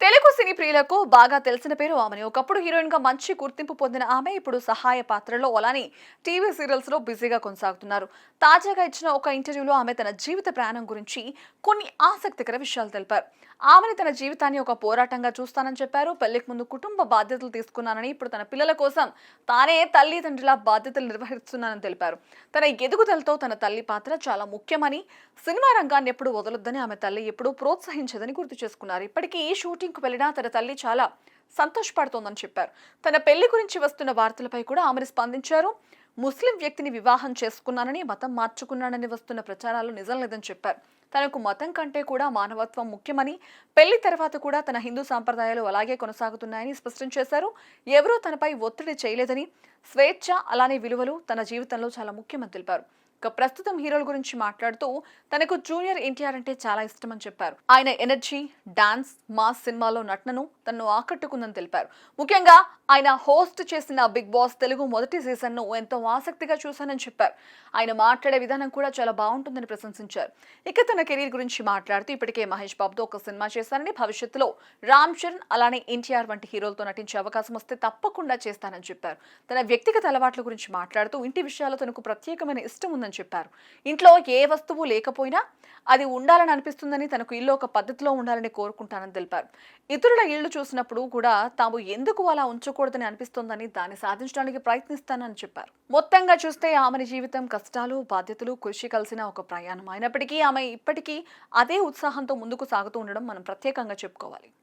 తెలుగు సినీ ప్రియులకు బాగా తెలిసిన పేరు ఆమెని. ఒకప్పుడు హీరోయిన్ గా మంచి గుర్తింపు పొందిన ఆమె ఇప్పుడు సహాయ పాత్రలో అలానే టీవీ సీరియల్స్ లో బిజీగా కొనసాగుతున్నారు. తాజాగా ఇచ్చిన ఒక ఇంటర్వ్యూలో ఆమె తన జీవిత ప్రయాణం గురించి కొన్ని ఆసక్తికర విషయాలు తెలిపారు. ఆమెని తన జీవితాన్ని ఒక పోరాటంగా చూస్తానని చెప్పారు. పెళ్లికి ముందు కుటుంబ బాధ్యతలు తీసుకున్నానని, ఇప్పుడు తన పిల్లల కోసం తానే తల్లిదండ్రుల బాధ్యతలు నిర్వహిస్తున్నానని తెలిపారు. తన ఎదుగుదలతో తన తల్లి పాత్ర చాలా ముఖ్యమని, సినిమా రంగాన్ని ఎప్పుడు వదలొద్దని ఆమె తల్లి ఎప్పుడూ ప్రోత్సహించదని గుర్తు చేసుకున్నారు. ఇప్పటికీ ఈ షూటింగ్ కు వెళ్ళినా తన తల్లి చాలా సంతోషపడుతోందని చెప్పారు. తన పెళ్లి గురించి వస్తున్న వార్తలపై కూడా ఆమె స్పందించారు. ముస్లిం వ్యక్తిని వివాహం చేసుకున్నానని, మతం మార్చుకున్నానని వస్తున్న ప్రచారాలు నిజం లేదని చెప్పారు. తనకు మతం కంటే కూడా మానవత్వం ముఖ్యమని, పెళ్లి తర్వాత కూడా తన హిందూ సాంప్రదాయాలు అలాగే కొనసాగుతున్నాయని స్పష్టం చేశారు. ఎవరూ తనపై ఒత్తిడి చేయలేదని, స్వేచ్ఛ అలానే విలువలు తన జీవితంలో చాలా ముఖ్యమని తెలిపారు. ఇక ప్రస్తుతం హీరోల గురించి మాట్లాడుతూ తనకు జూనియర్ ఎన్టీఆర్ అంటే చాలా ఇష్టమని చెప్పారు. ఆయన ఎనర్జీ, డాన్స్, మాస్ సినిమాలో నటనను తనను ఆకట్టుకుందని తెలిపారు. ముఖ్యంగా ఆయన హోస్ట్ చేసిన బిగ్ బాస్ తెలుగు మొదటి సీజన్ ను ఎంతో ఆసక్తిగా చూశానని చెప్పారు. ఆయన మాట్లాడే విధానం కూడా చాలా బాగుంటుందని ప్రశంసించారు. ఇక తన కెరీర్ గురించి మాట్లాడుతూ ఇప్పటికే మహేష్ బాబుతో ఒక సినిమా చేశానని, భవిష్యత్తులో రామ్ చరణ్ అలానే ఎన్టీఆర్ వంటి హీరోలతో నటించే అవకాశం వస్తే తప్పకుండా చేస్తానని చెప్పారు. తన వ్యక్తిగత అలవాట్ల గురించి మాట్లాడుతూ ఇంటి విషయాల్లో తనకు ప్రత్యేకమైన ఇష్టం ఉందని చెప్పారు. ఇంట్లో ఏ వస్తువు లేకపోయినా అది ఉండాలని అనిపిస్తుందని, తనకు ఇల్లు ఒక పద్ధతిలో ఉండాలని కోరుకుంటానని తెలిపారు. ఇతరుల ఇళ్లు చూసినప్పుడు కూడా తాము ఎందుకు అలా ఉంచకూడదని అనిపిస్తోందని, దాన్ని సాధించడానికి ప్రయత్నిస్తానని చెప్పారు. మొత్తంగా చూస్తే ఆమెని జీవితం కష్టాలు, బాధ్యతలు, కృషి కలిసిన ఒక ప్రయాణం అయినప్పటికీ ఆమె ఇప్పటికీ అదే ఉత్సాహంతో ముందుకు సాగుతూ ఉండడం మనం ప్రత్యేకంగా చెప్పుకోవాలి.